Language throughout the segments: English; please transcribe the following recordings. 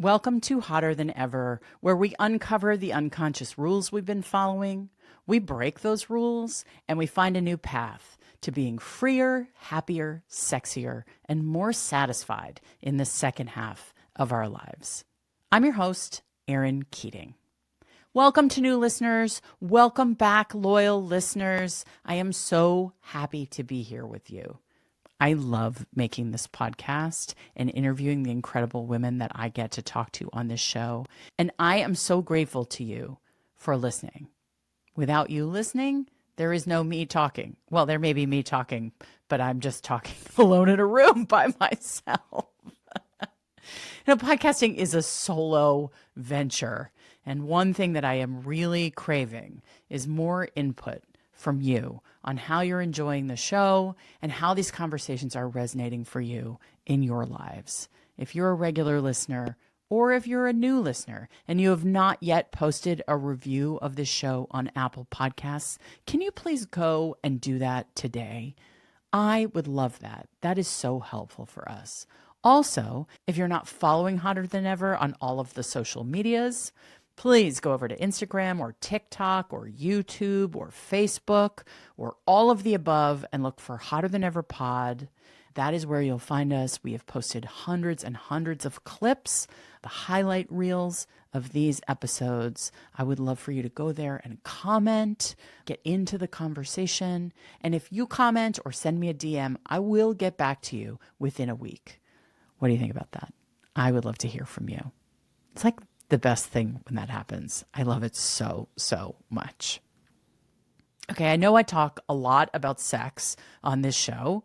Welcome to Hotter Than Ever, where we uncover the unconscious rules we've been following, we break those rules, and we find a new path to being freer, happier, sexier, and more satisfied in the second half of our lives. I'm your host, Erin Keating. Welcome to new listeners. Welcome back, loyal listeners. I am so happy to be here with you. I love making this podcast and interviewing the incredible women that I get to talk to on this show. And I am so grateful to you for listening. Without you listening, there is no me talking. Well, there may be me talking, but I'm just talking alone in a room by myself. Podcasting is a solo venture. And one thing that I am really craving is more input from you on how you're enjoying the show and how these conversations are resonating for you in your lives. If you're a regular listener or if you're a new listener and you have not yet posted a review of this show on Apple Podcasts, can you please go and do that today? I would love that. That is so helpful for us. Also, if you're not following Hotter Than Ever on all of the social medias, please go over to Instagram or TikTok or YouTube or Facebook or all of the above and look for Hotter Than Ever Pod. That is where you'll find us. We have posted hundreds and hundreds of clips, the highlight reels of these episodes. I would love for you to go there and comment, get into the conversation. And if you comment or send me a DM, I will get back to you within a week. What do you think about that? I would love to hear from you. It's like the best thing when that happens. I love it so, so much. Okay, I know I talk a lot about sex on this show,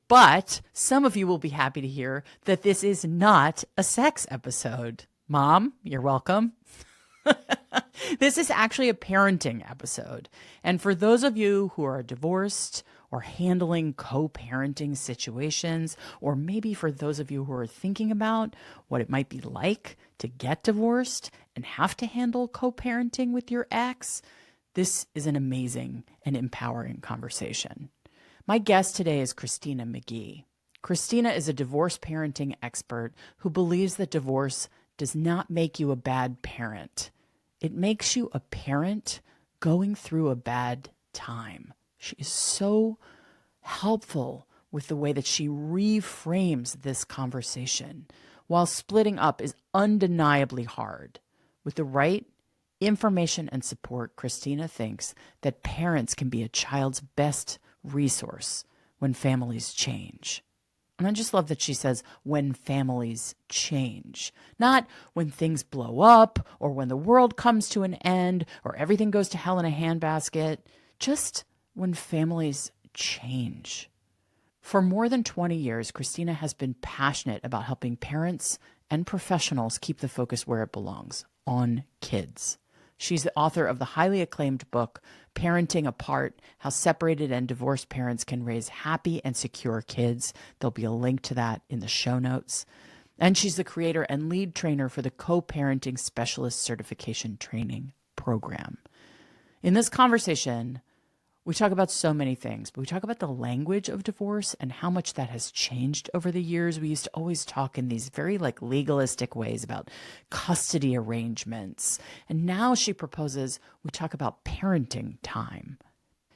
but some of you will be happy to hear that this is not a sex episode. Mom, you're welcome. This is actually a parenting episode. And for those of you who are divorced or handling co-parenting situations, or maybe for those of you who are thinking about what it might be like to get divorced and have to handle co-parenting with your ex, this is an amazing and empowering conversation. My guest today is Christina McGee. Christina is a divorce parenting expert who believes that divorce does not make you a bad parent. It makes you a parent going through a bad time. She is so helpful with the way that she reframes this conversation. While splitting up is undeniably hard, with the right information and support, Christina thinks that parents can be a child's best resource when families change. And I just love that she says when families change, not when things blow up or when the world comes to an end or everything goes to hell in a handbasket, just when families change. For more than 20 years, Christina has been passionate about helping parents and professionals keep the focus where it belongs, on kids. She's the author of the highly acclaimed book, Parenting Apart: How Separated and Divorced Parents Can Raise Happy and Secure Kids. There'll be a link to that in the show notes. And she's the creator and lead trainer for the Co-Parenting Specialist Certification Training Program. In this conversation, we talk about so many things, but we talk about the language of divorce and how much that has changed over the years. We used to always talk in these very legalistic ways about custody arrangements. And now she proposes we talk about parenting time.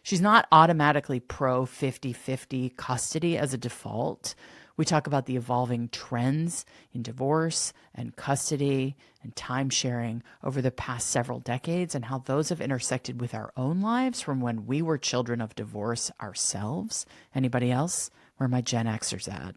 She's not automatically pro 50-50 custody as a default. We talk about the evolving trends in divorce and custody and time sharing over the past several decades and how those have intersected with our own lives from when we were children of divorce ourselves. Anybody else? Where are my Gen Xers at?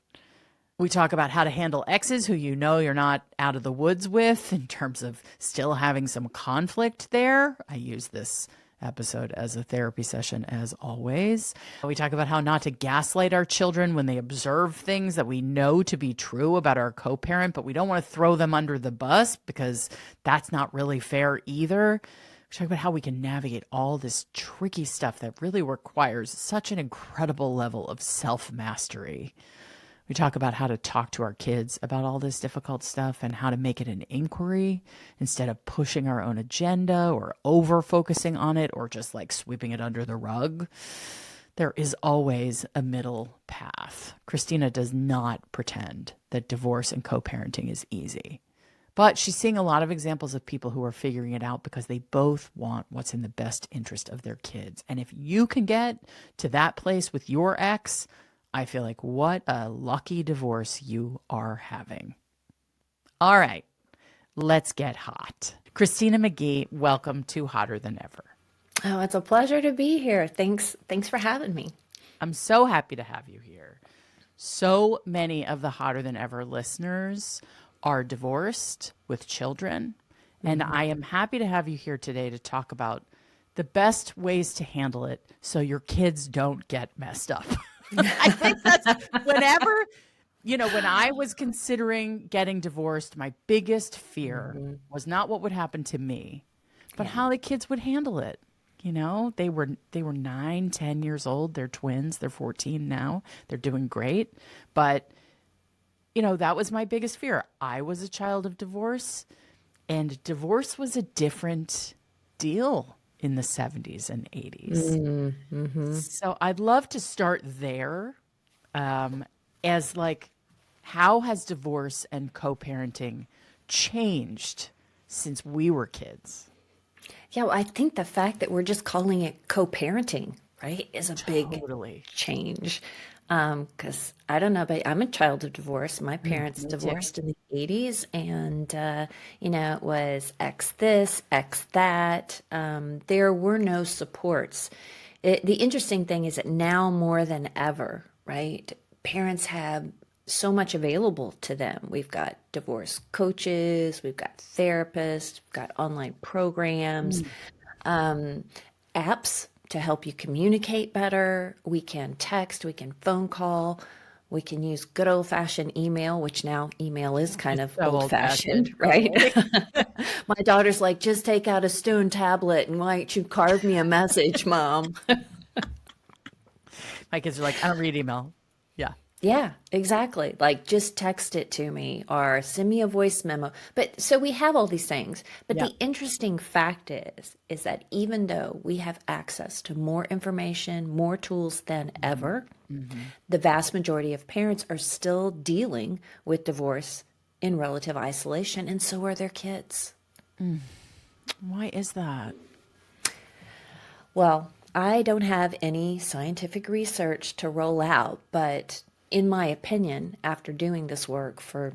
We talk about how to handle exes who you know you're not out of the woods with in terms of still having some conflict there. I use this episode as a therapy session as always. We talk about how not to gaslight our children when they observe things that we know to be true about our co-parent, but we don't want to throw them under the bus because that's not really fair either. We talk about how we can navigate all this tricky stuff that really requires such an incredible level of self-mastery. We talk about how to talk to our kids about all this difficult stuff and how to make it an inquiry instead of pushing our own agenda or over-focusing on it or just sweeping it under the rug. There is always a middle path. Christina does not pretend that divorce and co-parenting is easy. But she's seeing a lot of examples of people who are figuring it out because they both want what's in the best interest of their kids. And if you can get to that place with your ex, I feel like what a lucky divorce you are having. All right, let's get hot. Christina McGee, welcome to Hotter Than Ever. Oh, it's a pleasure to be here. Thanks for having me. I'm so happy to have you here. So many of the Hotter Than Ever listeners are divorced with children. And I am happy to have you here today to talk about the best ways to handle it so your kids don't get messed up. I think that's whenever, when I was considering getting divorced, my biggest fear was not what would happen to me, but how the kids would handle it. They were 9, 10 years old. They're twins. They're 14 now. They're doing great. But that was my biggest fear. I was a child of divorce, and divorce was a different deal in the 70s and 80s. So I'd love to start there as like, how has divorce and co-parenting changed since we were kids? Yeah, well, I think the fact that we're just calling it co-parenting, right, is a big change. Because I don't know, but I'm a child of divorce. My parents divorced in the 80s, and it was X this, X that. There were no supports. The interesting thing is that now more than ever, right, parents have so much available to them. We've got divorce coaches, we've got therapists, we've got online programs, apps to help you communicate better. We can text, we can phone call, we can use good old-fashioned email, which now email is kind of So old-fashioned, right? My daughter's like, just take out a stone tablet and why don't you carve me a message, Mom? My kids are like, I don't read email. Yeah. Yeah, exactly. Like just text it to me or send me a voice memo. But so we have all these things. But the interesting fact is that even though we have access to more information, more tools than ever, the vast majority of parents are still dealing with divorce in relative isolation, and so are their kids. Why is that? Well, I don't have any scientific research to roll out, but in my opinion, after doing this work for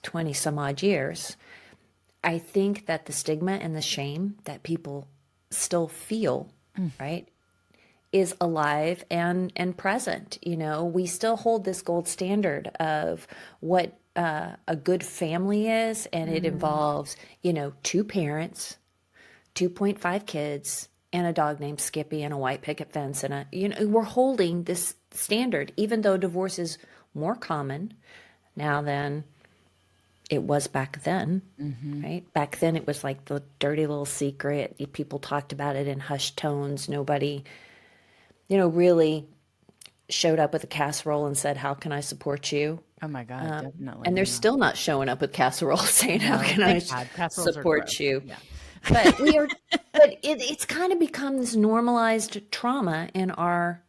20 some odd years, I think that the stigma and the shame that people still feel, right, is alive and present. We still hold this gold standard of what a good family is, and it involves, 2 parents, 2.5 kids, and a dog named Skippy and a white picket fence. And we're holding this standard, even though divorce is more common now than it was back then, right? Back then it was like the dirty little secret. People talked about it in hushed tones. Nobody, really showed up with a casserole and said, how can I support you? Oh my God, definitely. And they're still not showing up with casseroles saying, how can I support you? Yeah. But it's kind of become this normalized trauma in our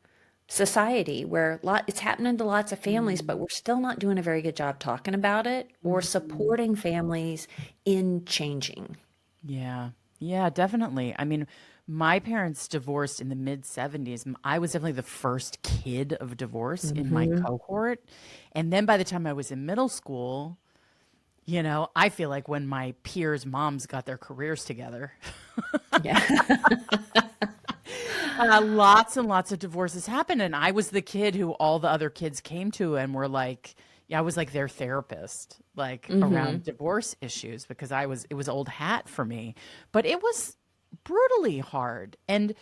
society where it's happening to lots of families, but we're still not doing a very good job talking about it or supporting families in changing. Yeah. Yeah, definitely. I mean, my parents divorced in the mid 70s. I was definitely the first kid of divorce in my cohort. And then by the time I was in middle school, I feel like when my peers' moms got their careers together, Yeah. lots and lots of divorces happened. And I was the kid who all the other kids came to and were like, I was like their therapist, like around divorce issues, because it was old hat for me. But it was brutally hard. And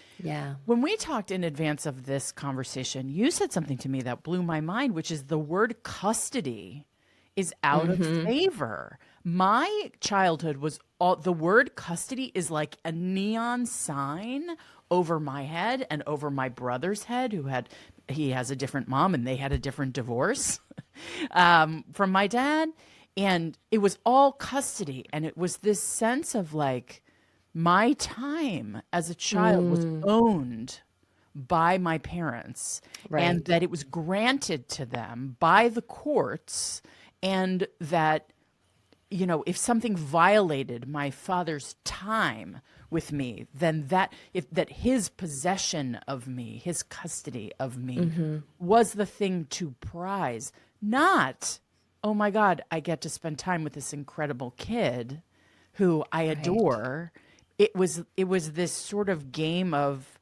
when we talked in advance of this conversation, you said something to me that blew my mind, which is the word custody is out of favor. My childhood was the word custody is like a neon sign over my head and over my brother's head, he has a different mom and they had a different divorce from my dad. And it was all custody. And it was this sense of like, my time as a child was owned by my parents, and that it was granted to them by the courts, and that if something violated my father's time with me, then that his possession of me, his custody of me was the thing to prize, not, oh my God, I get to spend time with this incredible kid who I adore. It was this sort of game of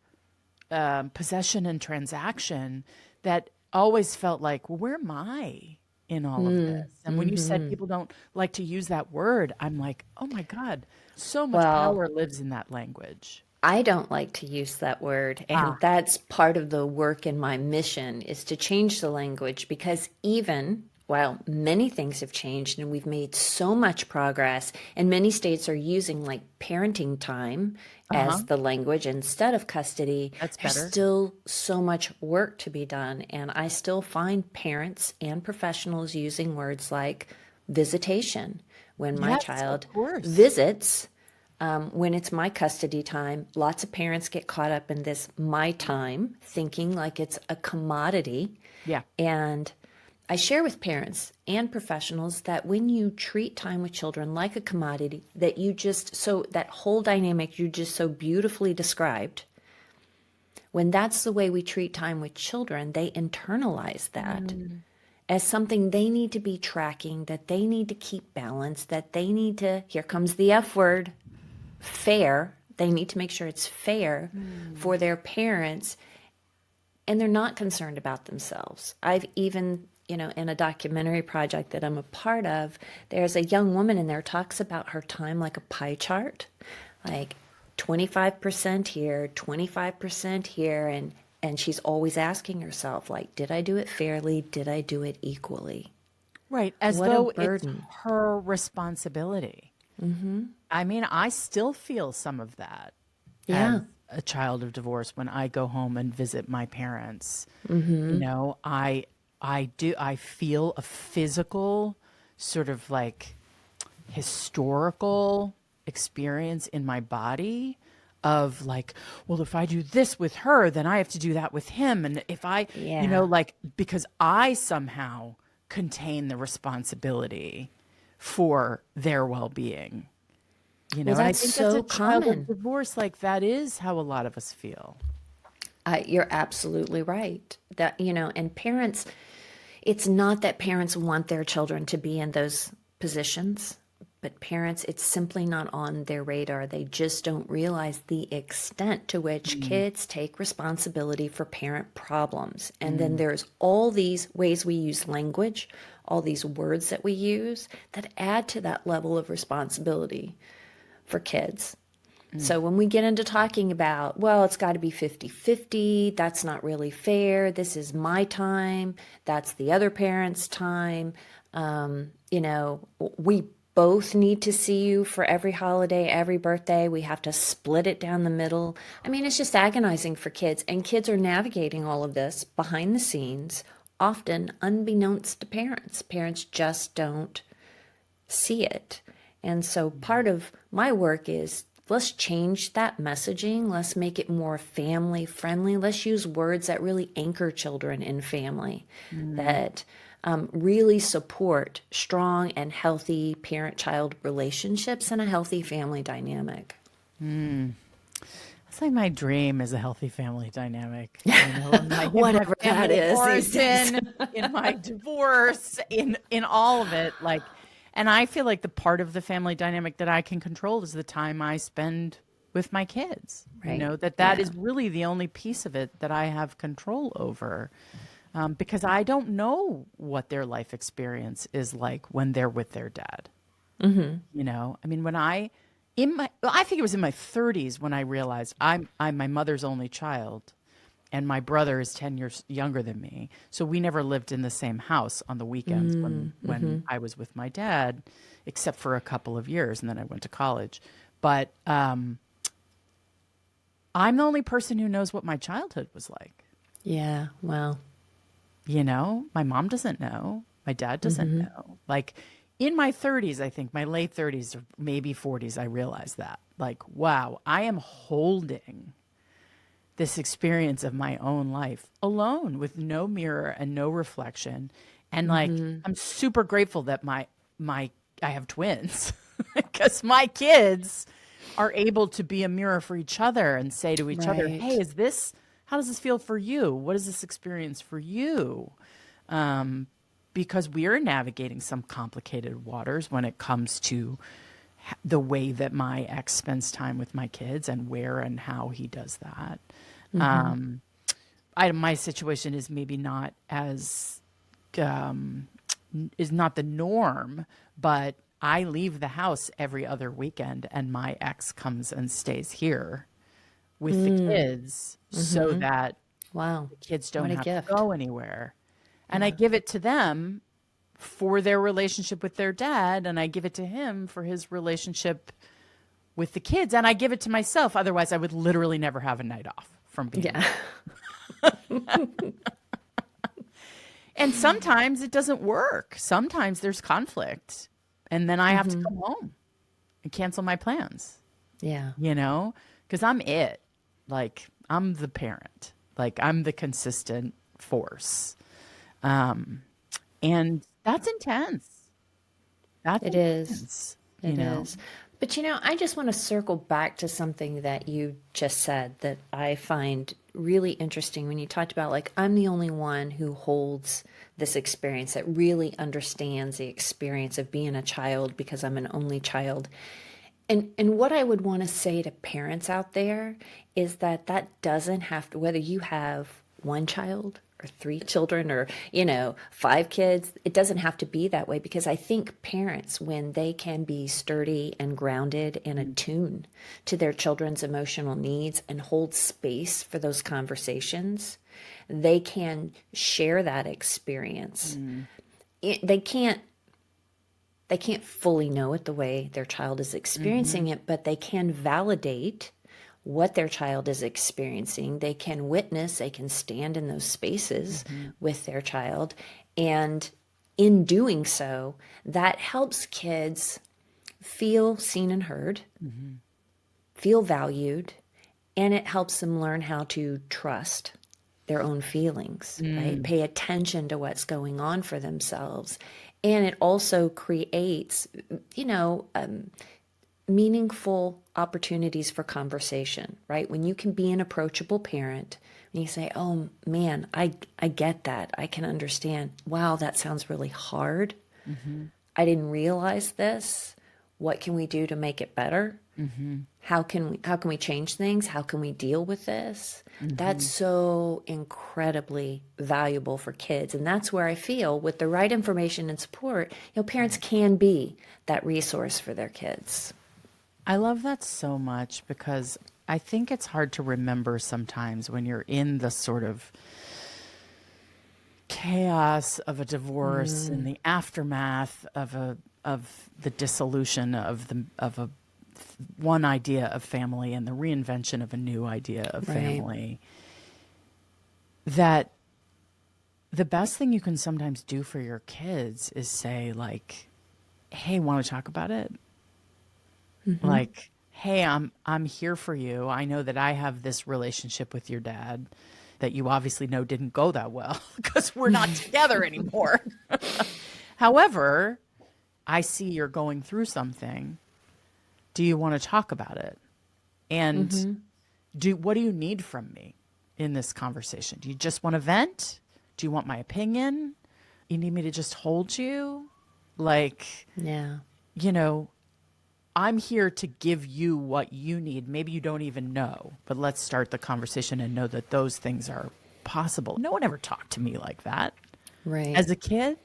possession and transaction that always felt like, well, where am I in all of this? And when you said people don't like to use that word, I'm like, oh my God, so much Well, power lives in that language. I don't like to use that word, and that's part of the work in my mission is to change the language because even while many things have changed and we've made so much progress, and many states are using like parenting time Uh-huh. as the language instead of custody, That's there's better. still so much work to be done. And I still find parents and professionals using words like visitation when my Yes, of child course. visits. When it's my custody time, lots of parents get caught up in this my time, thinking like it's a commodity. Yeah. And I share with parents and professionals that when you treat time with children like a commodity, that that whole dynamic you just so beautifully described, when that's the way we treat time with children, they internalize that as something they need to be tracking, that they need to keep balance, that they need to, here comes the F word, fair. They need to make sure it's fair for their parents, and they're not concerned about themselves. I've even, in a documentary project that I'm a part of, there's a young woman in there talks about her time like a pie chart, like 25% here, 25% here, and she's always asking herself, like, did I do it fairly? Did I do it equally? Right. As What a though it's burden. her responsibility. I mean, I still feel some of that as Yeah. a child of divorce when I go home and visit my parents. I feel a physical sort of like historical experience in my body of like, well, if I do this with her, then I have to do that with him. And if I, Yeah. like, because I somehow contain the responsibility for their well-being, Well, and I that's think as a so child of common. divorce, like that is how a lot of us feel. You're absolutely right. And parents, it's not that parents want their children to be in those positions, but parents, it's simply not on their radar. They just don't realize the extent to which Mm, kids take responsibility for parent problems. And then mm, there's all these ways we use language, all these words that we use that add to that level of responsibility for kids. mm. So when we get into talking about, well, it's got to be 50-50, that's not really fair. This is my time. That's the other parent's time. We both need to see you for every holiday, every birthday. We have to split it down the middle. I mean, it's just agonizing for kids. And kids are navigating all of this behind the scenes, often unbeknownst to parents. Parents just don't see it. And so part of my work is let's change that messaging. Let's make it more family friendly. Let's use words that really anchor children in family, Mm. that really support strong and healthy parent child relationships and a healthy family dynamic. It's like my dream is a healthy family dynamic, in my Whatever that family of is these days. origin, in my divorce, in all of it. Like, and I feel like the part of the family dynamic that I can control is the time I spend with my kids. Right. That Yeah. is really the only piece of it that I have control over. Because I don't know what their life experience is like when they're with their dad. I mean, I think it was in my 30s when I realized I'm my mother's only child, and my brother is 10 years younger than me. So we never lived in the same house on the weekends when I was with my dad, except for a couple of years, and then I went to college. But I'm the only person who knows what my childhood was like. Yeah. Well, My mom doesn't know. My dad doesn't know. Like in my 30s, I think my late 30s or maybe 40s, I realized that. Like, wow, I am holding this experience of my own life alone with no mirror and no reflection. And like, I'm super grateful that my I have twins because my kids are able to be a mirror for each other and say to each other, Right. hey, how does this feel for you? What is this experience for you? Because we are navigating some complicated waters when it comes to the way that my ex spends time with my kids and where and how he does that. My situation is maybe not as is not the norm, but I leave the house every other weekend and my ex comes and stays here with the kids so that Wow. the kids What don't a have to gift. go anywhere. And I give it to them for their relationship with their dad, and I give it to him for his relationship with the kids, and I give it to myself. Otherwise, I would literally never have a night off from being. Yeah. And sometimes it doesn't work. Sometimes there's conflict. And then I have to come home and cancel my plans, Yeah. because I'm it. Like, I'm the parent. Like, I'm the consistent force. And that's intense. That's It is. intense, It is. But I just want to circle back to something that you just said that I find really interesting when you talked about, like, I'm the only one who holds this experience, that really understands the experience of being a child because I'm an only child. And what I would want to say to parents out there is that doesn't have to, whether you have one child or three children or, five kids, it doesn't have to be that way, because I think parents, when they can be sturdy and grounded and attuned to their children's emotional needs and hold space for those conversations, they can share that experience. They can't fully know it the way their child is experiencing it, but they can validate what their child is experiencing. They can witness, they can stand in those spaces with their child. And in doing so, that helps kids feel seen and heard, feel valued, and it helps them learn how to trust their own feelings, right? Pay attention to what's going on for themselves. And it also creates, meaningful opportunities for conversation, right? When you can be an approachable parent, and you say, oh man, I get that. I can understand. Wow, that sounds really hard. I didn't realize this. What can we do to make it better? How can we change things? How can we deal with this? That's so incredibly valuable for kids. And that's where I feel, with the right information and support, parents can be that resource for their kids. I love that so much, because I think it's hard to remember sometimes when you're in the sort of chaos of a divorce and the aftermath of the dissolution of one idea of family and the reinvention of a new idea of family, that the best thing you can sometimes do for your kids is say, like, hey, want to talk about it? Like, hey, I'm here for you. I know that I have this relationship with your dad that you obviously know didn't go that well because we're not together anymore. However, I see you're going through something. Do you want to talk about it? And what do you need from me in this conversation? Do you just want to vent? Do you want my opinion? You need me to just hold you? Like, Yeah. I'm here to give you what you need. Maybe you don't even know, but let's start the conversation and know that those things are possible. No one ever talked to me like that. Right. As a kid,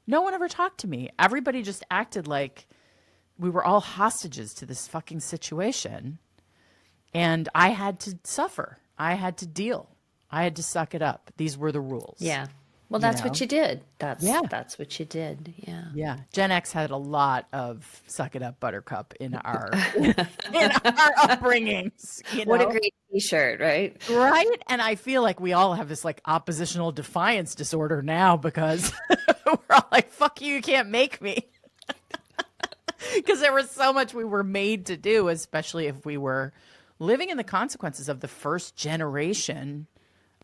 no one ever talked to me. Everybody just acted like we were all hostages to this fucking situation. And I had to suffer. I had to deal. I had to suck it up. These were the rules. Yeah. Well, that's what you did. That's what you did. Yeah. Yeah. Gen X had a lot of suck it up, buttercup in our in our upbringings. What a great t-shirt, right? Right? And I feel like we all have this like oppositional defiance disorder now, because we're all like, fuck you can't make me. Because there was so much we were made to do, especially if we were living in the consequences of the first generation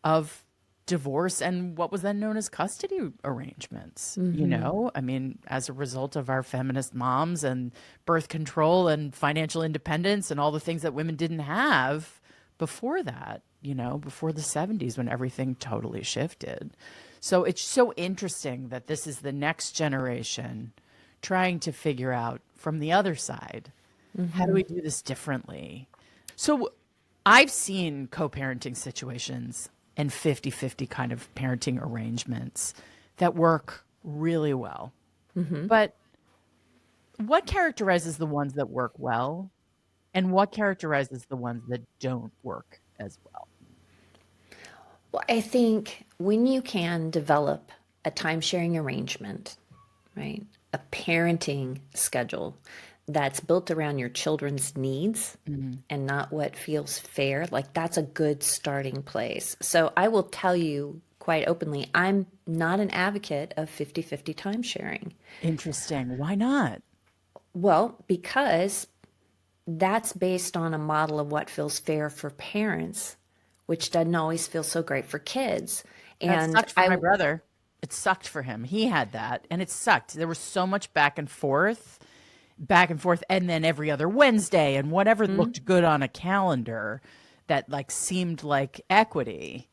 of divorce and what was then known as custody arrangements. You know, I mean, as a result of our feminist moms and birth control and financial independence and all the things that women didn't have before that, you know, before the 70s when everything totally shifted. So it's so interesting that this is the next generation trying to figure out from the other side, how do we do this differently? So I've seen co-parenting situations and 50-50 kind of parenting arrangements that work really well. But what characterizes the ones that work well, and what characterizes the ones that don't work as well? Well, I think when you can develop a time sharing arrangement, right, a parenting schedule that's built around your children's needs and not what feels fair, like that's a good starting place. So I will tell you quite openly, I'm not an advocate of 50-50 time sharing. Interesting. Why not? Well, because that's based on a model of what feels fair for parents, which doesn't always feel so great for kids. That And sucked for my brother. It sucked for him. He had that, and it sucked. There was so much back and forth, and then every other Wednesday, and whatever looked good on a calendar that like seemed like equity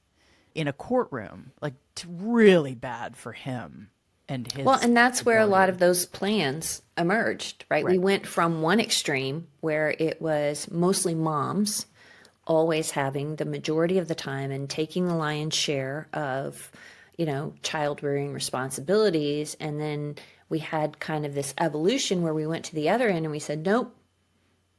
in a courtroom, like really bad for him and his. Well, and that's where a lot ability. of those plans emerged, right? We Right. went from one extreme where it was mostly moms always having the majority of the time and taking the lion's share of, you know, child rearing responsibilities. And then we had kind of this evolution where we went to the other end and we said, nope,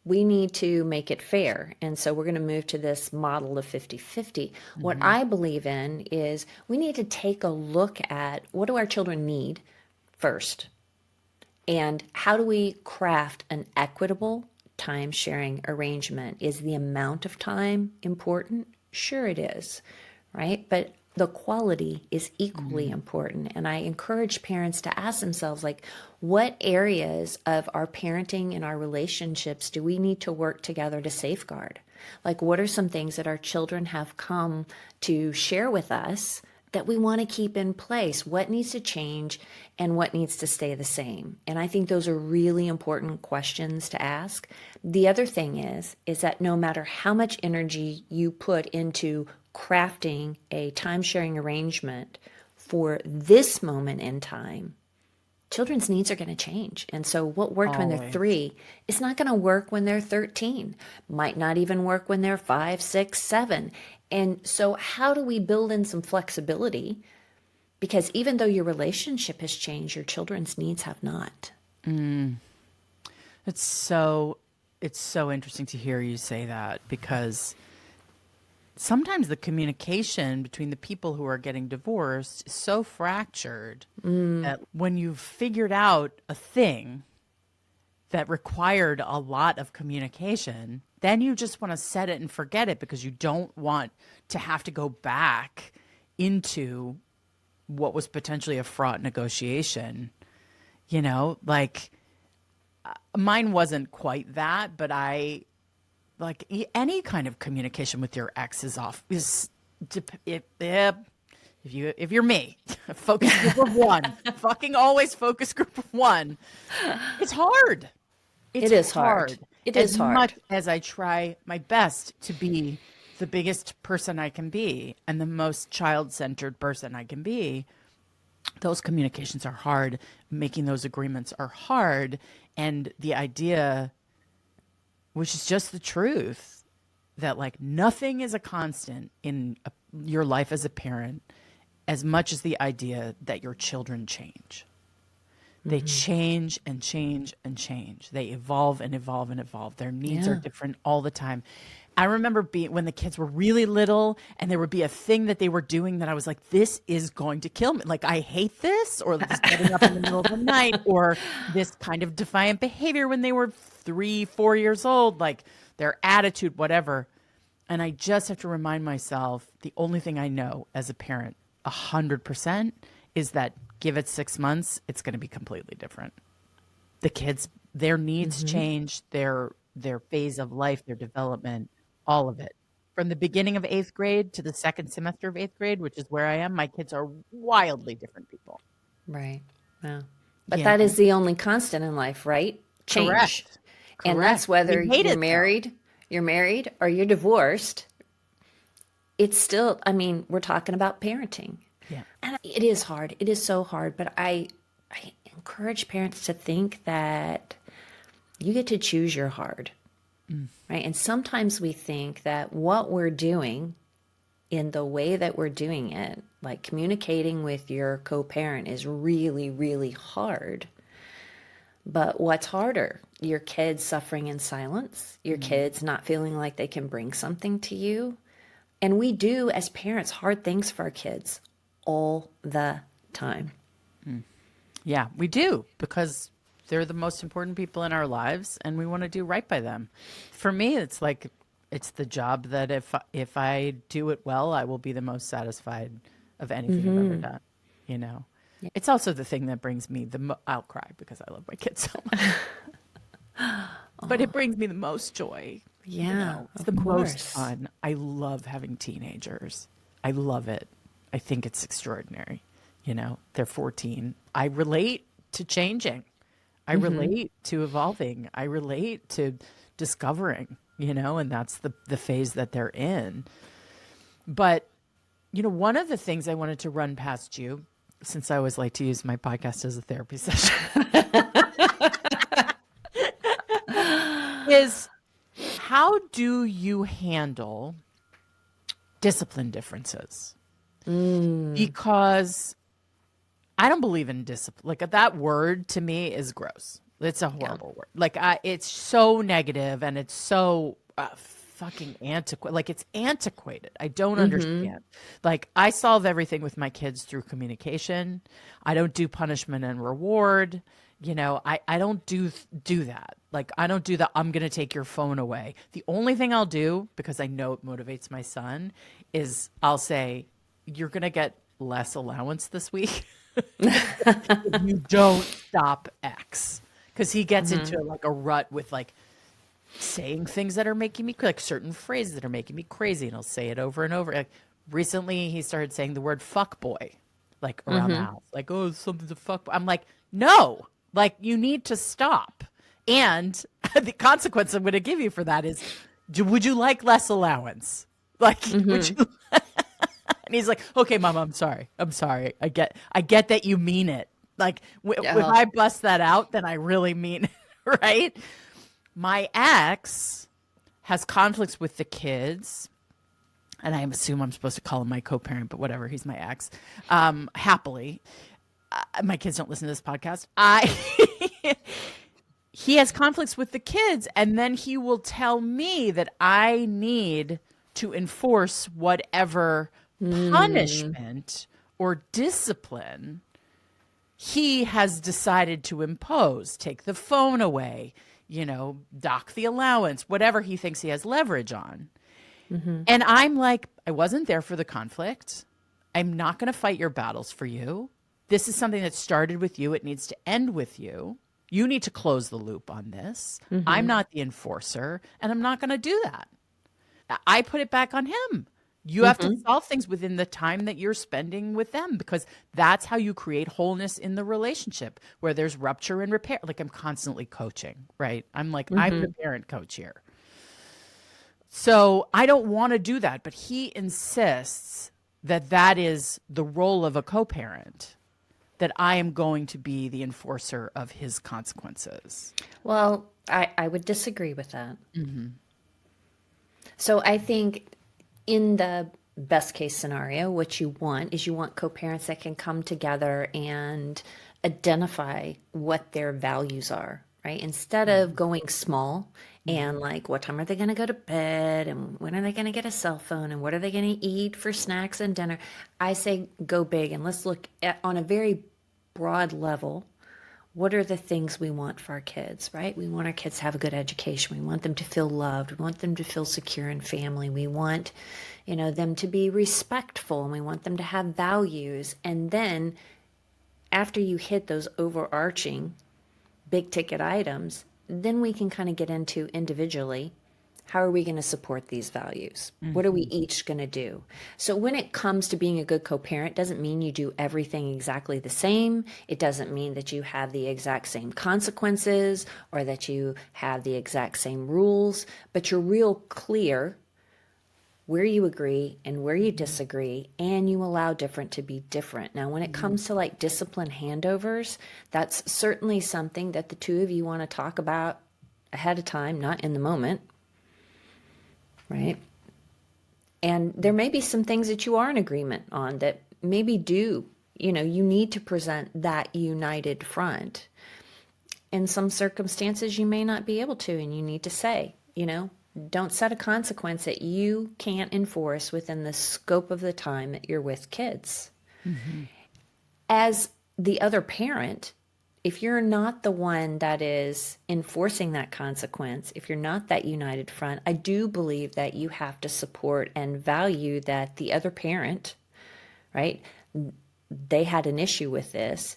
we need to make it fair. And so we're going to move to this model of 50-50. What I believe in is we need to take a look at what do our children need first, and how do we craft an equitable time sharing arrangement? Is the amount of time important? Sure, it is, right? But the quality is equally important. And I encourage parents to ask themselves, like, what areas of our parenting and our relationships do we need to work together to safeguard? Like, what are some things that our children have come to share with us that we want to keep in place? What needs to change and what needs to stay the same? And I think those are really important questions to ask. The other thing is that no matter how much energy you put into crafting a time sharing arrangement for this moment in time, children's needs are going to change. And so what worked when they're Always. 3 is not going to work when they're 13, might not even work when they're 5, 6, 7. And so how do we build in some flexibility? Because even though your relationship has changed, your children's needs have not. It's so interesting to hear you say that, because sometimes the communication between the people who are getting divorced is so fractured that when you've figured out a thing that required a lot of communication, then you just want to set it and forget it because you don't want to have to go back into what was potentially a fraught negotiation. You know, like mine wasn't quite that, but any kind of communication with your ex is off. If you're me, focus group of one, fucking always focus group of one. It's hard. It is hard. It is hard. As much as I try my best to be the biggest person I can be and the most child-centered person I can be, those communications are hard. Making those agreements are hard. And the idea, which is just the truth, that like nothing is a constant in your life as a parent as much as the idea that your children change. They change and change and change. They evolve and evolve and evolve. Their needs are different all the time. I remember when the kids were really little and there would be a thing that they were doing that I was like, this is going to kill me. Like, I hate this, or this getting up in the middle of the night, or this kind of defiant behavior when they were 3, 4 years old, like their attitude, whatever. And I just have to remind myself, the only thing I know as a parent 100% is that give it 6 months, it's going to be completely different. The kids, their needs change, their phase of life, their development, all of it. from the beginning of eighth grade to the second semester of eighth grade, which is where I am, my kids are wildly different people. Right. Yeah. But You that know, is the only constant in life, right? Change. correct, And correct. that's whether We hate it though. you're married or you're divorced. It's still, I mean, we're talking about parenting. Yeah. And it is hard. It is so hard, but I encourage parents to think that you get to choose your hard. Right? And sometimes we think that what we're doing in the way that we're doing it, like communicating with your co-parent is really, really hard. But what's harder? Your kids suffering in silence, your kids not feeling like they can bring something to you. And we do, as parents, hard things for our kids all the time. Yeah, we do, because they're the most important people in our lives and we want to do right by them. For me, it's like it's the job that if I do it well, I will be the most satisfied of anything I've ever done, you know. It's also the thing that brings me I'll cry because I love my kids so much. But it brings me the most joy. Yeah, You know, it's the most fun. I love having teenagers. I love it. I think it's extraordinary. You know, they're 14. I relate to changing. I relate to evolving. I relate to discovering, you know, and that's the phase that they're in. But, you know, one of the things I wanted to run past you, since I always like to use my podcast as a therapy session, is how do you handle discipline differences? Because I don't believe in discipline. Like that word to me is gross. It's a horrible word. Like it's so negative and it's so fucking antiquated. Like it's antiquated. I don't understand. Like I solve everything with my kids through communication. I don't do punishment and reward. You know, I don't do that. Like I don't do the I'm going to take your phone away. The only thing I'll do, because I know it motivates my son, is I'll say, you're going to get less allowance this week. If you don't stop X. Because he gets into like a rut with like saying things that are making me, like certain phrases that are making me crazy. And he'll say it over and over. Like recently he started saying the word fuck boy, like around the house. Like, oh, something's a fuck boy. I'm like, no, like you need to stop. And the consequence I'm going to give you for that is, would you like less allowance? Like, would you? And he's like, okay, Mom, I'm sorry. I'm sorry. I get that you mean it. Like if I bust that out, then I really mean it, right? My ex has conflicts with the kids, and I assume I'm supposed to call him my co-parent, but whatever, he's my ex. Happily. My kids don't listen to this podcast. He has conflicts with the kids, and then he will tell me that I need to enforce whatever punishment or discipline he has decided to impose. Take the phone away, you know, dock the allowance, whatever he thinks he has leverage on. And I'm like, I wasn't there for the conflict. I'm not going to fight your battles for you. This is something that started with you. It needs to end with you. You need to close the loop on this. I'm not the enforcer, and I'm not going to do that. I put it back on him. You have to solve things within the time that you're spending with them, because that's how you create wholeness in the relationship, where there's rupture and repair. Like I'm constantly coaching, right? I'm like, I'm the parent coach here. So I don't want to do that, but he insists that that is the role of a co-parent, that I am going to be the enforcer of his consequences. Well, I would disagree with that. So I think in the best case scenario, what you want is you want co-parents that can come together and identify what their values are, right? Instead of going small and like, what time are they going to go to bed? And when are they going to get a cell phone? And what are they going to eat for snacks and dinner? I say go big, and let's look at, on a very broad level, what are the things we want for our kids, right? We want our kids to have a good education. We want them to feel loved. We want them to feel secure in family. We want, you know, them to be respectful, and we want them to have values. And then after you hit those overarching big ticket items, then we can kind of get into individually, How are we going to support these values? What are we each going to do? So when it comes to being a good co-parent, doesn't mean you do everything exactly the same. It doesn't mean that you have the exact same consequences or that you have the exact same rules, but you're real clear where you agree and where you disagree, and you allow different to be different. Now, when it comes to like discipline handovers, that's certainly something that the two of you want to talk about ahead of time, not in the moment, right? And there may be some things that you are in agreement on that maybe do, you need to present that united front. In some circumstances, you may not be able to, and you need to say, don't set a consequence that you can't enforce within the scope of the time that you're with kids. As the other parent, if you're not the one that is enforcing that consequence, if you're not that united front, I do believe that you have to support and value that the other parent, right? They had an issue with this.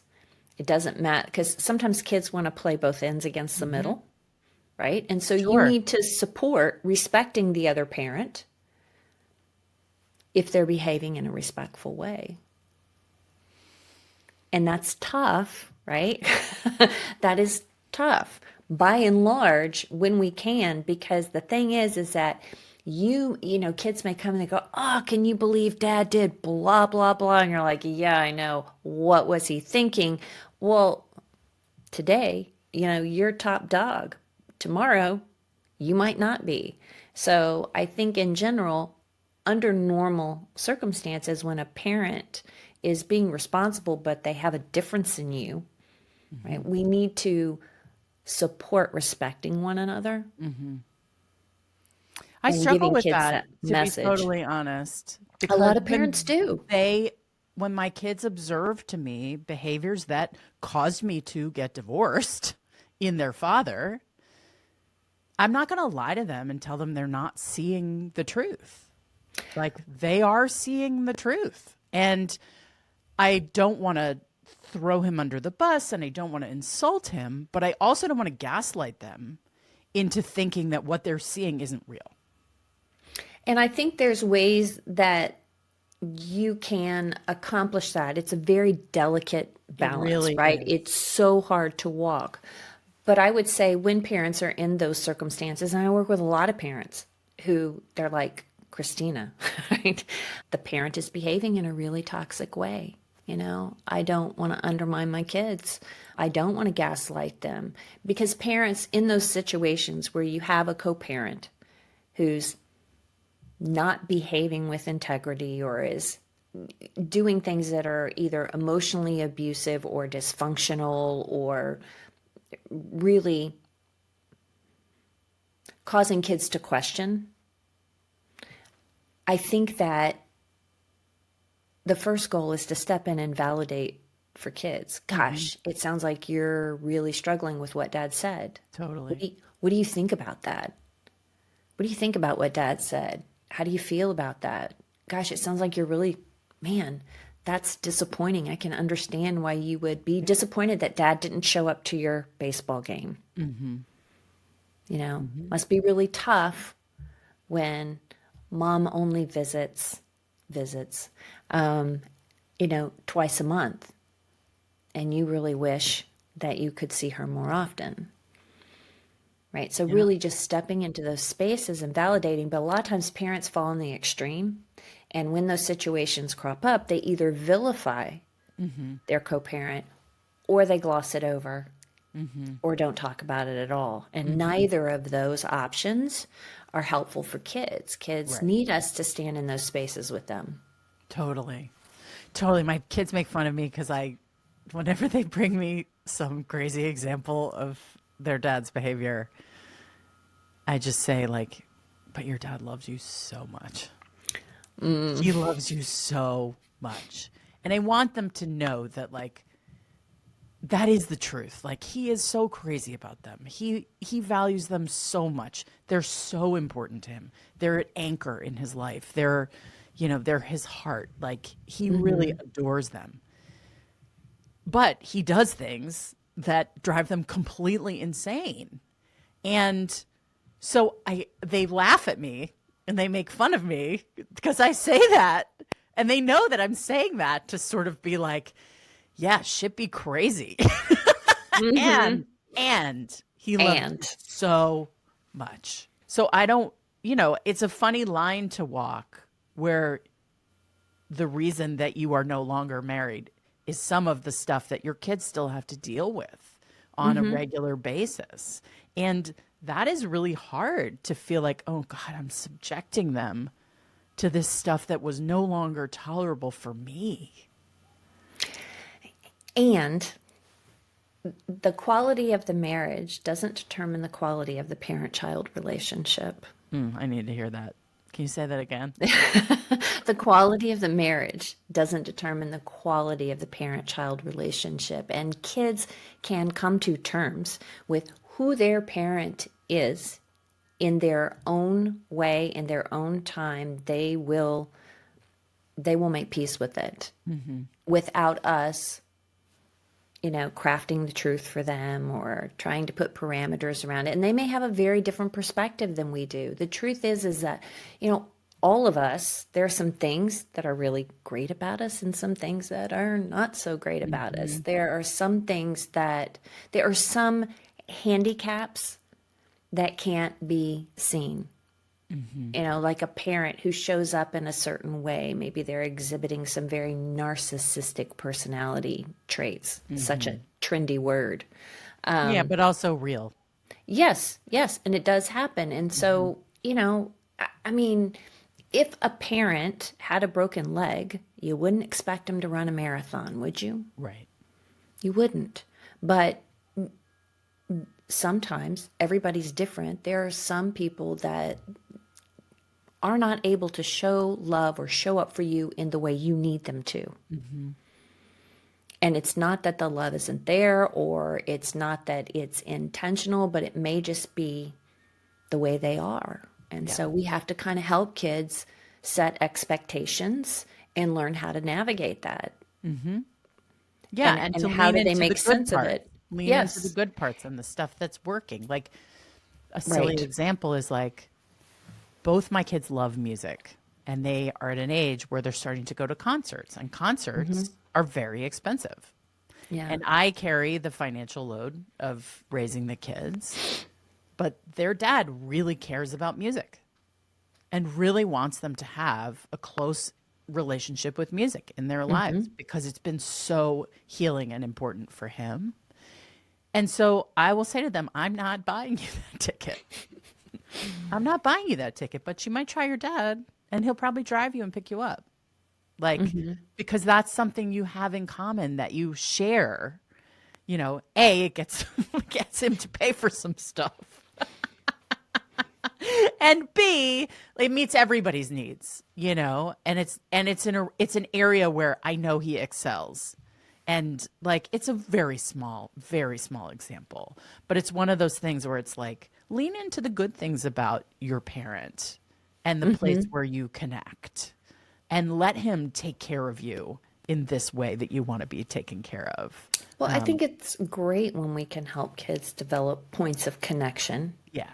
It doesn't matter, because sometimes kids want to play both ends against the middle. Right? And so you need to support respecting the other parent if they're behaving in a respectful way. And that's tough, right? That is tough by and large when we can, because the thing is that kids may come and they go, oh, can you believe dad did blah, blah, blah. And you're like, yeah, I know. What was he thinking? Well, today, you're top dog. Tomorrow, you might not be. So I think in general, under normal circumstances, when a parent is being responsible, but they have a difference in you, right? We need to support respecting one another. I and struggle giving with kids that, to message. be totally honest. A lot of parents do. When my kids observed to me behaviors that caused me to get divorced in their father, I'm not going to lie to them and tell them they're not seeing the truth. Like, they are seeing the truth. And I don't want to throw him under the bus, and I don't want to insult him, but I also don't want to gaslight them into thinking that what they're seeing isn't real. And I think there's ways that you can accomplish that. It's a very delicate balance, really right? is. It's so hard to walk. But I would say when parents are in those circumstances, and I work with a lot of parents who they're like, Christina, right? The parent is behaving in a really toxic way. I don't want to undermine my kids. I don't want to gaslight them, because parents in those situations where you have a co-parent who's not behaving with integrity or is doing things that are either emotionally abusive or dysfunctional or really causing kids to question, I think that the first goal is to step in and validate for kids. Gosh, it sounds like you're really struggling with what dad said. Totally. What do you think about that? What do you think about what dad said? How do you feel about that? Gosh, it sounds like you're really, man, that's disappointing. I can understand why you would be disappointed that dad didn't show up to your baseball game. Must be really tough when mom only visits, twice a month, and you really wish that you could see her more often. Right? So really just stepping into those spaces and validating, but a lot of times parents fall in the extreme. And when those situations crop up, they either vilify their co-parent, or they gloss it over, or don't talk about it at all. And neither of those options are helpful for kids. Kids need us to stand in those spaces with them. Totally. My kids make fun of me because whenever they bring me some crazy example of their dad's behavior, I just say, like, but your dad loves you so much. He loves you so much. And I want them to know that, like, that is the truth. Like, he is so crazy about them. He values them so much. They're so important to him. They're an anchor in his life. They're his heart. Like, he really adores them. But he does things that drive them completely insane. And So they laugh at me and they make fun of me because I say that. And they know that I'm saying that to sort of be like, yeah, shit be crazy. Mm-hmm. And he loves And you so much. So I don't, it's a funny line to walk where the reason that you are no longer married is some of the stuff that your kids still have to deal with on a mm-hmm. regular basis. And that is really hard to feel like, oh God, I'm subjecting them to this stuff that was no longer tolerable for me. And the quality of the marriage doesn't determine the quality of the parent-child relationship. I need to hear that. Can you say that again? The quality of the marriage doesn't determine the quality of the parent-child relationship. And kids can come to terms with who their parent is in their own way, in their own time. They will make peace with it without us, crafting the truth for them or trying to put parameters around it. And they may have a very different perspective than we do. The truth is that, all of us, there are some things that are really great about us and some things that are not so great about us. There are some handicaps that can't be seen. Like a parent who shows up in a certain way. Maybe they're exhibiting some very narcissistic personality traits, such a trendy word. Yeah, but also real. Yes, yes, and it does happen. And so, I mean, if a parent had a broken leg, you wouldn't expect him to run a marathon, would you? Right. You wouldn't. But sometimes everybody's different. There are some people that are not able to show love or show up for you in the way you need them to. And it's not that the love isn't there or it's not that it's intentional, but it may just be the way they are. And so we have to kind of help kids set expectations and learn how to navigate that. Yeah, And to how lean do they into the make good sense of part. it? Lean into the Yes, good parts and the stuff that's working. Like a silly right. example is like both my kids love music and they are at an age where they're starting to go to concerts and concerts are very expensive. Yeah. And I carry the financial load of raising the kids, but their dad really cares about music and really wants them to have a close relationship with music in their lives because it's been so healing and important for him. And so I will say to them, I'm not buying you that ticket. I'm not buying you that ticket, but you might try your dad and he'll probably drive you and pick you up. Like, because that's something you have in common that you share. It gets gets him to pay for some stuff. And B, it meets everybody's needs, and it's an area where I know he excels. And like it's a very small example, but it's one of those things where it's like lean into the good things about your parent and the place where you connect and let him take care of you in this way that you want to be taken care of. Well, I think it's great when we can help kids develop points of connection Yeah.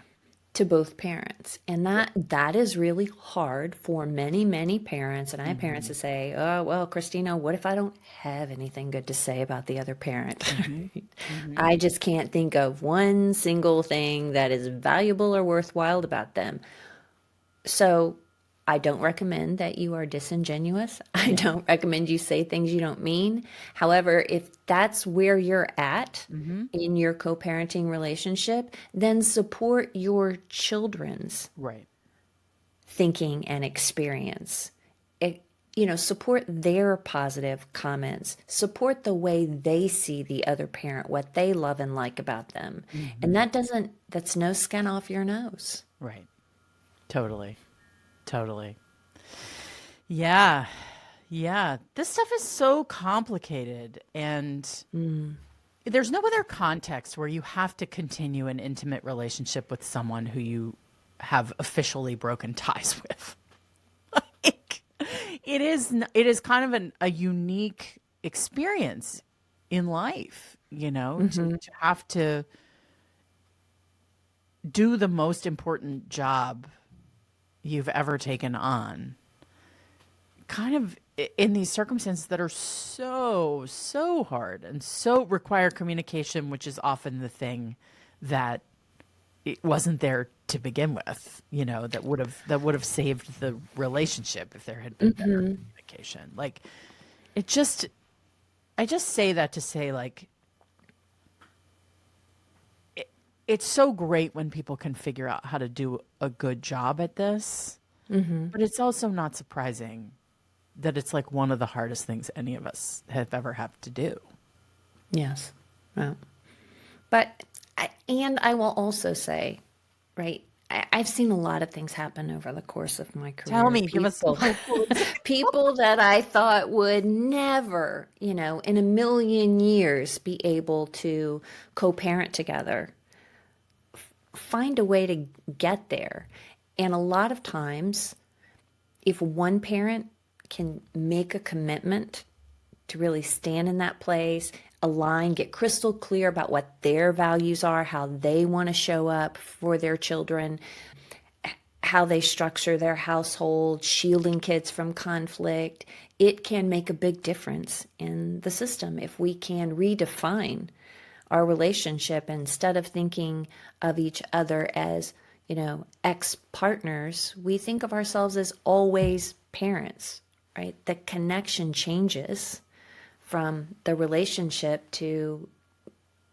to both parents. And that is really hard for many, many parents. And I have parents that say, oh, well, Christina, what if I don't have anything good to say about the other parent? I just can't think of one single thing that is valuable or worthwhile about them. So I don't recommend that you are disingenuous. I don't recommend you say things you don't mean. However, if that's where you're at in your co-parenting relationship, then support your children's Right. thinking and experience. Support their positive comments. Support the way they see the other parent, what they love and like about them. And that's no skin off your nose. Right. Totally. Totally. Yeah. Yeah. This stuff is so complicated and there's no other context where you have to continue an intimate relationship with someone who you have officially broken ties with. Like, it is kind of a unique experience in life, to have to do the most important job you've ever taken on, kind of in these circumstances that are so hard and so require communication, which is often the thing that it wasn't there to begin with, that would have saved the relationship if there had been better communication. Like, I just say that to say, like, it's so great when people can figure out how to do a good job at this, but it's also not surprising that it's like one of the hardest things any of us have ever had to do. Yes. Well, but, I will also say, right, I've seen a lot of things happen over the course of my career. Tell me, give us some People that I thought would never, in a million years be able to co-parent together, find a way to get there. And a lot of times, if one parent can make a commitment to really stand in that place, align, get crystal clear about what their values are, how they want to show up for their children, how they structure their household, shielding kids from conflict, it can make a big difference in the system if we can redefine our relationship instead of thinking of each other as, ex-partners. We think of ourselves as always parents, right? The connection changes from the relationship to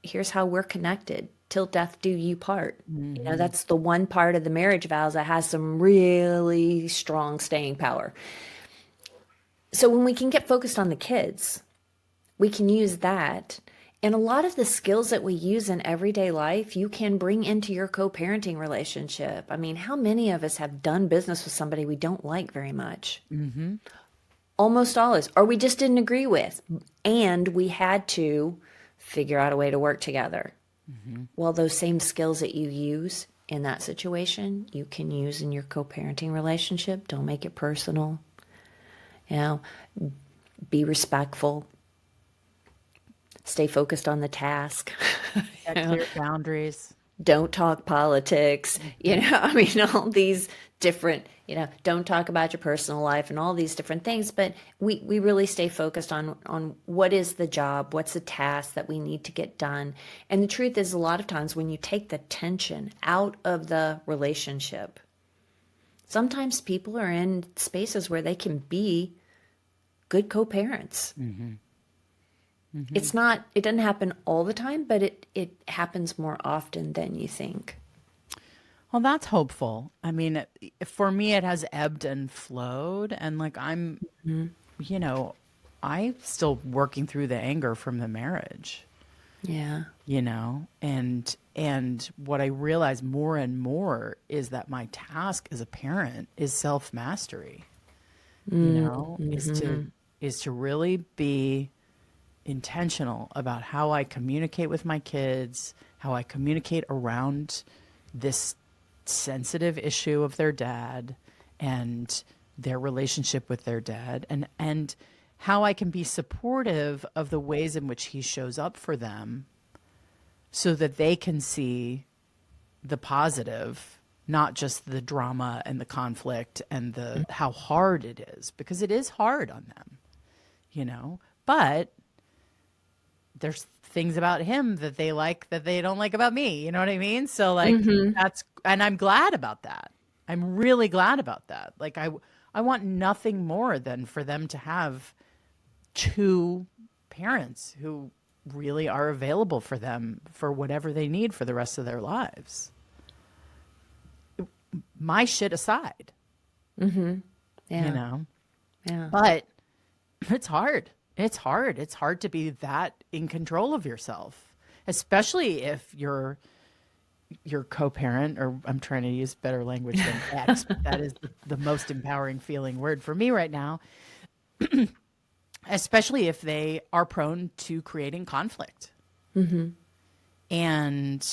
here's how we're connected till death do you part. That's the one part of the marriage vows that has some really strong staying power. So when we can get focused on the kids, we can use that. And a lot of the skills that we use in everyday life, you can bring into your co-parenting relationship. I mean, how many of us have done business with somebody we don't like very much? Almost all is, or we just didn't agree with, and we had to figure out a way to work together. Well, those same skills that you use in that situation, you can use in your co-parenting relationship. Don't make it personal. Be respectful. Stay focused on the task. Set clear boundaries. Don't talk politics. All these different, don't talk about your personal life and all these different things. But we really stay focused on what is the job, what's the task that we need to get done. And the truth is, a lot of times when you take the tension out of the relationship, sometimes people are in spaces where they can be good co-parents. It doesn't happen all the time, but it happens more often than you think. Well, that's hopeful. I mean, for me, it has ebbed and flowed. And like, I'm still working through the anger from the marriage. Yeah. And what I realize more and more is that my task as a parent is self-mastery, is to really be intentional about how I communicate with my kids, how I communicate around this sensitive issue of their dad and their relationship with their dad, and how I can be supportive of the ways in which he shows up for them so that they can see the positive, not just the drama and the conflict and the how hard it is, because it is hard on them, but there's things about him that they like that they don't like about me. You know what I mean? So like and I'm glad about that. I'm really glad about that. Like I want nothing more than for them to have two parents who really are available for them for whatever they need for the rest of their lives. My shit aside. Yeah. Yeah. But it's hard. It's hard. It's hard to be that in control of yourself, especially if you're your co-parent, or I'm trying to use better language than ex, but that is the most empowering feeling word for me right now, especially if they are prone to creating conflict. And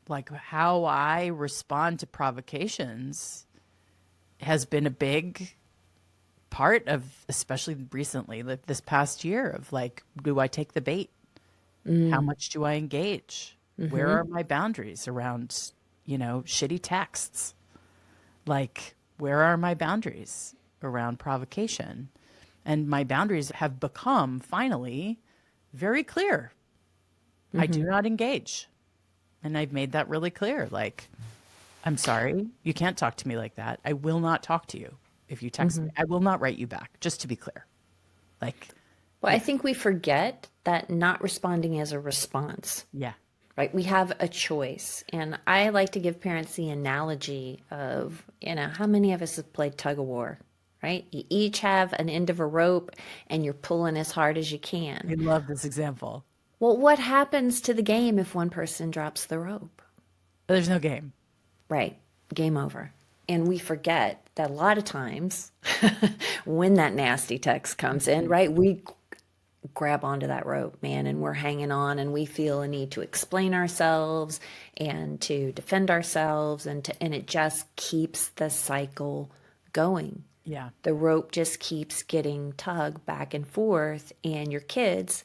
like how I respond to provocations has been a big part of, especially recently, like this past year, of like, do I take the bait? How much do I engage? Where are my boundaries around shitty texts. Like, where are my boundaries around provocation? And my boundaries have become finally very clear. I do not engage. And I've made that really clear. Like, I'm sorry, you can't talk to me like that. I will not talk to you if you text me. I will not write you back, just to be clear. Like, Well, I think we forget that not responding is a response, yeah. right? We have a choice. And I like to give parents the analogy of, how many of us have played tug of war, right? You each have an end of a rope and you're pulling as hard as you I can. love this example. Well, what happens to the game if one person drops the rope? There's no game. Right. Game over. And we forget that a lot of times when that nasty text comes in, right, we grab onto that rope, man, and we're hanging on and we feel a need to explain ourselves and to defend ourselves and it just keeps the cycle going. Yeah. The rope just keeps getting tugged back and forth and your kids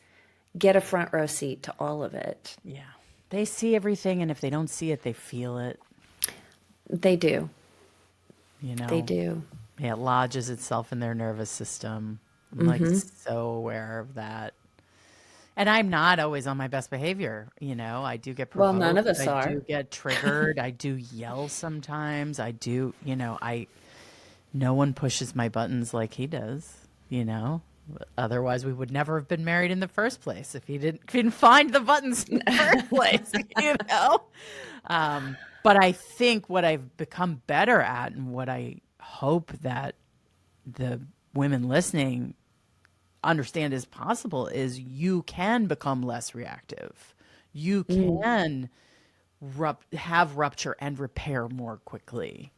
get a front row seat to all of it. Yeah. They see everything, and if they don't see it, they feel it. They do. They It do. lodges itself in their nervous system. I'm like so aware of that. And I'm not always on my best behavior. I do get Well, provoked. none of us I are. do get triggered. I do yell sometimes. I do, no one pushes my buttons like he does. Otherwise we would never have been married in the first place if he didn't find the buttons in the first place. But I think what I've become better at and what I hope that the women listening understand is possible is you can become less reactive. You can have rupture and repair more quickly.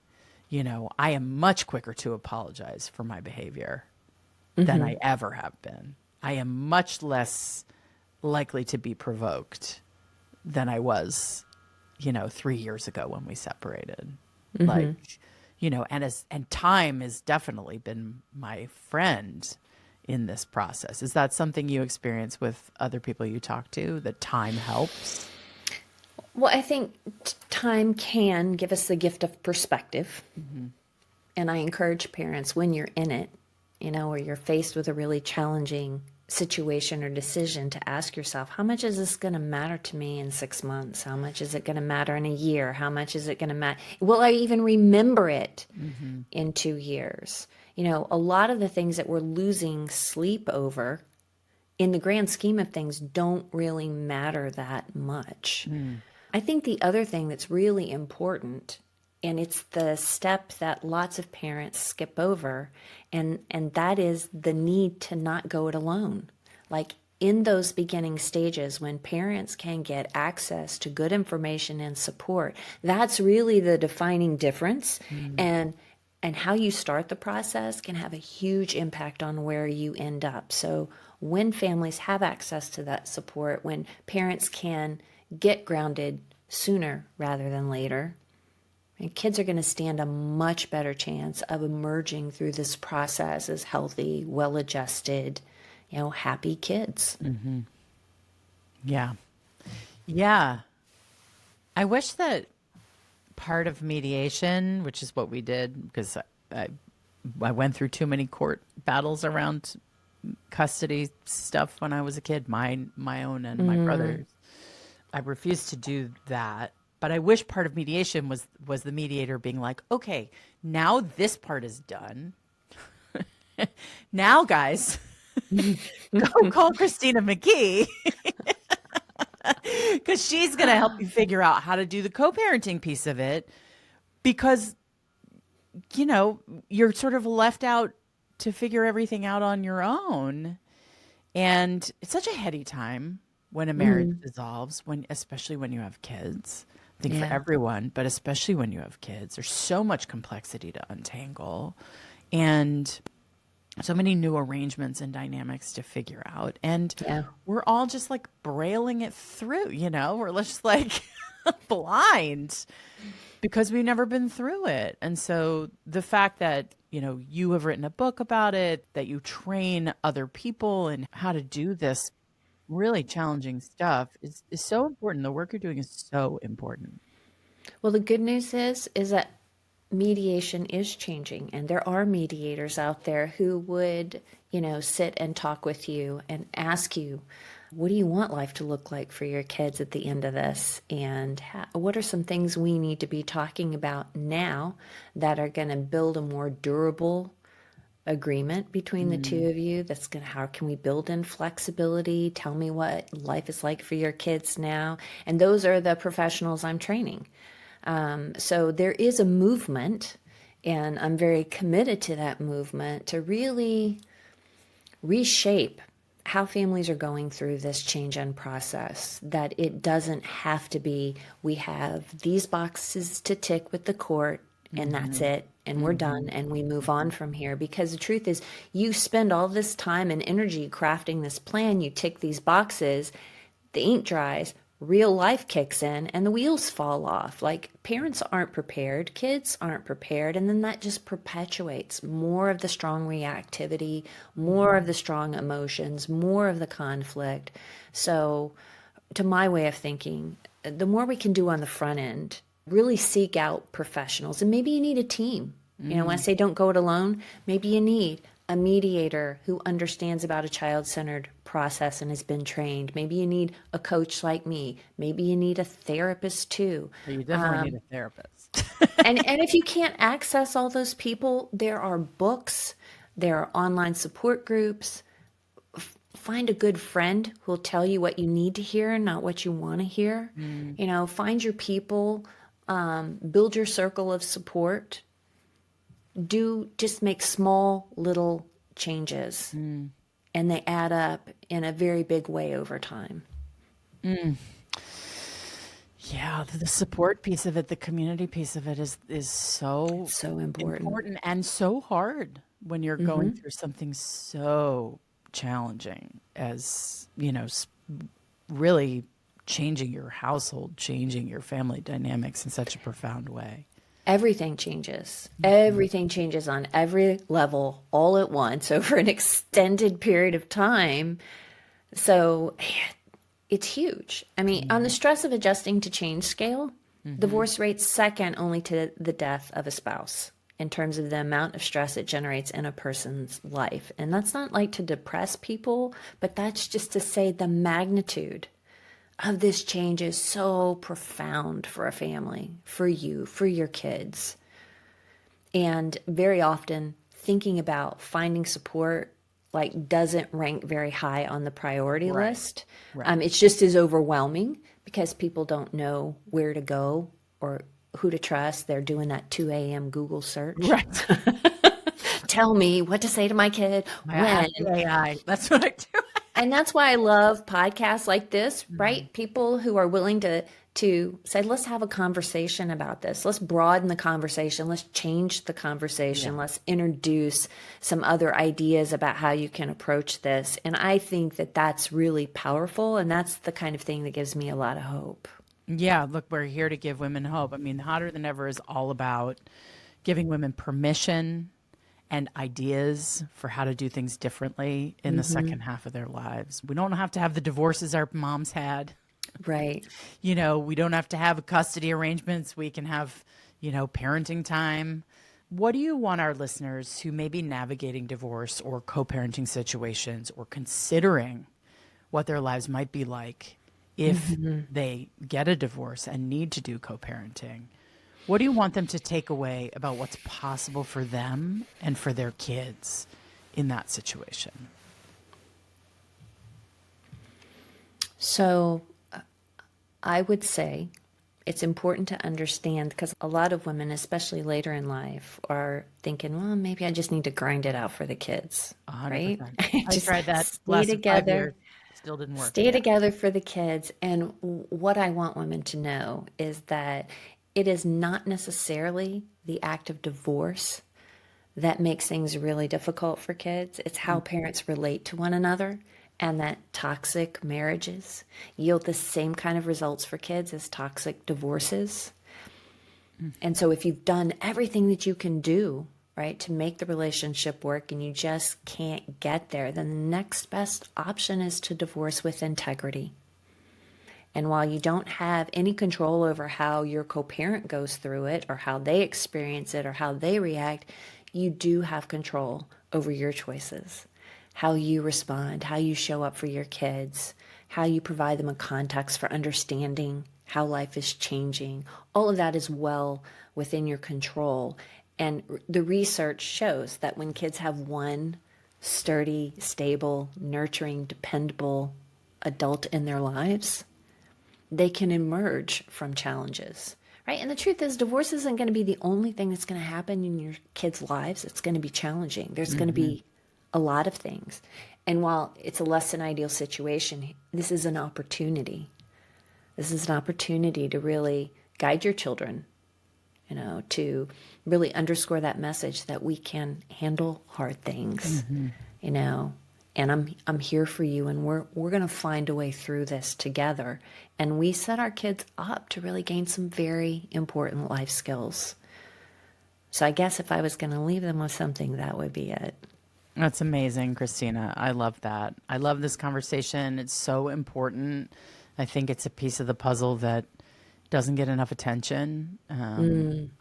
I am much quicker to apologize for my behavior than I ever have been. I am much less likely to be provoked than I was, 3 years ago when we separated. Like, and time has definitely been my friend in this process. Is that something you experience with other people you talk to, that time helps? Well, I think time can give us the gift of perspective. And I encourage parents when you're in it, or you're faced with a really challenging situation or decision, to ask yourself, how much is this going to matter to me in 6 months? How much is it going to matter in a year? How much is it going to matter? Will I even remember it in 2 years? A lot of the things that we're losing sleep over in the grand scheme of things don't really matter that much. I think the other thing that's really important, and it's the step that lots of parents skip over, and that is the need to not go it alone. Like in those beginning stages when parents can get access to good information and support, that's really the defining difference. And how you start the process can have a huge impact on where you end up. So when families have access to that support, when parents can get grounded sooner rather than later, and kids are going to stand a much better chance of emerging through this process as healthy, well-adjusted, happy kids. Yeah. Yeah. I wish that part of mediation, which is what we did, because I went through too many court battles around custody stuff when I was a kid, my own and my brother's. I refused to do that. But I wish part of mediation was the mediator being like, okay, now this part is done. Now, guys, go call Christina McGee because she's going to help you figure out how to do the co-parenting piece of it, because, you're sort of left out to figure everything out on your own. And it's such a heady time when a marriage dissolves, especially when you have kids. I think for everyone, but especially when you have kids, there's so much complexity to untangle and so many new arrangements and dynamics to figure out. And we're all just like brailing it through, we're just like blind because we've never been through it. And so the fact that, you have written a book about it, that you train other people in how to do this really challenging stuff is so important. The work you're doing is so important. Well, the good news is that mediation is changing, and there are mediators out there who would, sit and talk with you and ask you, what do you want life to look like for your kids at the end of this? And what are some things we need to be talking about now that are going to build a more durable agreement between the two of you? That's going to, how can we build in flexibility? Tell me what life is like for your kids now. And those are the professionals I'm training. So there is a movement, and I'm very committed to that movement to really reshape how families are going through this change and process, that it doesn't have to be, we have these boxes to tick with the court and that's it, and we're done and we move on from here. Because the truth is, you spend all this time and energy crafting this plan, you tick these boxes, the ink dries, real life kicks in, and the wheels fall off. Like, parents aren't prepared, kids aren't prepared, and then that just perpetuates more of the strong reactivity, more of the strong emotions, more of the conflict. So, to my way of thinking, the more we can do on the front end, really seek out professionals. And maybe you need a team. When I say don't go it alone, maybe you need a mediator who understands about a child-centered process and has been trained. Maybe you need a coach like me. Maybe you need a therapist too. You definitely need a therapist. And if you can't access all those people, there are books, there are online support groups. Find a good friend who will tell you what you need to hear and not what you want to hear. Find your people, build your circle of support. Just make small little changes, and they add up in a very big way over time. Yeah, the support piece of it, the community piece of it is so So important. and so hard when you're going through something so challenging as, really changing your household, changing your family dynamics in such a profound way. Everything changes. Everything changes on every level all at once over an extended period of time. So it's huge. I mean, on the stress of adjusting to change scale, divorce rate's second only to the death of a spouse in terms of the amount of stress it generates in a person's life. And that's not like to depress people, but that's just to say the magnitude of this change is so profound for a family, for you, for your kids. And very often thinking about finding support doesn't rank very high on the priority list. Right. It's just as overwhelming because people don't know where to go or who to trust. They're doing that 2 a.m. Google search. Right. Tell me what to say to my kid when. AI. That's what I do. And that's why I love podcasts like this, right? People who are willing to say, let's have a conversation about this. Let's broaden the conversation. Let's change the conversation. Let's introduce some other ideas about how you can approach this. And I think that that's really powerful. And that's the kind of thing that gives me a lot of hope. Yeah, look, we're here to give women hope. I mean, Hotter Than Ever is all about giving women permission and ideas for how to do things differently in the second half of their lives. We don't have to have the divorces our moms had. Right. We don't have to have custody arrangements. We can have, parenting time. What do you want our listeners who may be navigating divorce or co-parenting situations or considering what their lives might be like if they get a divorce and need to do co-parenting? What do you want them to take away about what's possible for them and for their kids in that situation? So I would say it's important to understand, because a lot of women, especially later in life, are thinking, well, maybe I just need to grind it out for the kids, 100%. right? I tried that Stay last 5 together. years. Still didn't work. Stay together for the kids. And what I want women to know is that it is not necessarily the act of divorce that makes things really difficult for kids. It's how parents relate to one another, and that toxic marriages yield the same kind of results for kids as toxic divorces. And so if you've done everything that you can do, right, to make the relationship work and you just can't get there, then the next best option is to divorce with integrity. And while you don't have any control over how your co-parent goes through it or how they experience it or how they react, you do have control over your choices, how you respond, how you show up for your kids, how you provide them a context for understanding how life is changing. All of that is well within your control. And the research shows that when kids have one sturdy, stable, nurturing, dependable adult in their lives, they can emerge from challenges, right? And the truth is, divorce isn't going to be the only thing that's going to happen in your kids' lives. It's going to be challenging. There's going to be a lot of things. And while it's a less than ideal situation, this is an opportunity. This is an opportunity to really guide your children, to really underscore that message that we can handle hard things, and I'm here for you, and we're going to find a way through this together. And we set our kids up to really gain some very important life skills. So I guess if I was going to leave them with something, that would be it. That's amazing, Christina. I love that. I love this conversation. It's so important. I think it's a piece of the puzzle that doesn't get enough attention.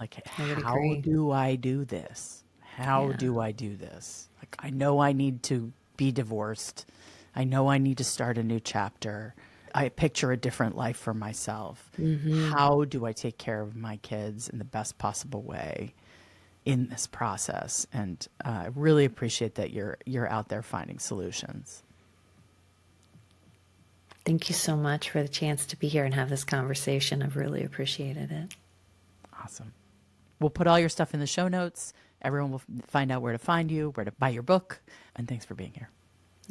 Like, how do I do this? How do I do this? Like, I know I need to be divorced. I know I need to start a new chapter. I picture a different life for myself. How do I take care of my kids in the best possible way in this process? And I really appreciate that you're out there finding solutions. Thank you so much for the chance to be here and have this conversation. I've really appreciated it. Awesome. We'll put all your stuff in the show notes. Everyone will find out where to find you, where to buy your book. And thanks for being here.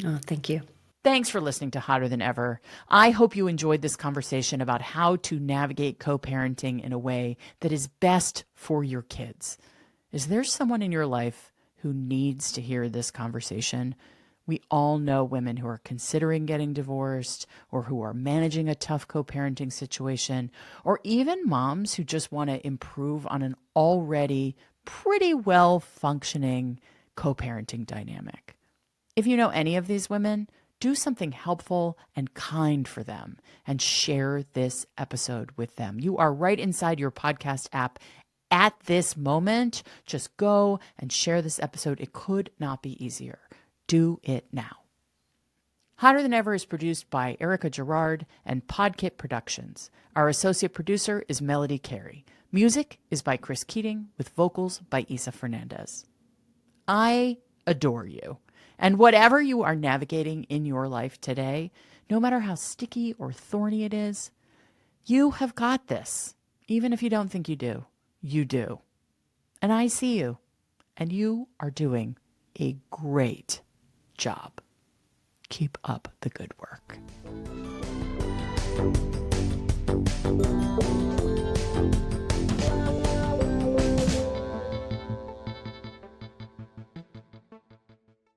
Oh, thank you. Thanks for listening to Hotter Than Ever. I hope you enjoyed this conversation about how to navigate co-parenting in a way that is best for your kids. Is there someone in your life who needs to hear this conversation? We all know women who are considering getting divorced or who are managing a tough co-parenting situation, or even moms who just want to improve on an already pretty well functioning co-parenting dynamic. If you know any of these women, do something helpful and kind for them and share this episode with them. You are right inside your podcast app at this moment. Just go and share this episode. It could not be easier. Do it now. Hotter Than Ever is produced by Erica Gerard and Podkit Productions. Our associate producer is Melody Carey. Music is by Chris Keating with vocals by Isa Fernandez. I adore you. And whatever you are navigating in your life today, no matter how sticky or thorny it is, you have got this. Even if you don't think you do, you do. And I see you. And you are doing a great job. Keep up the good work.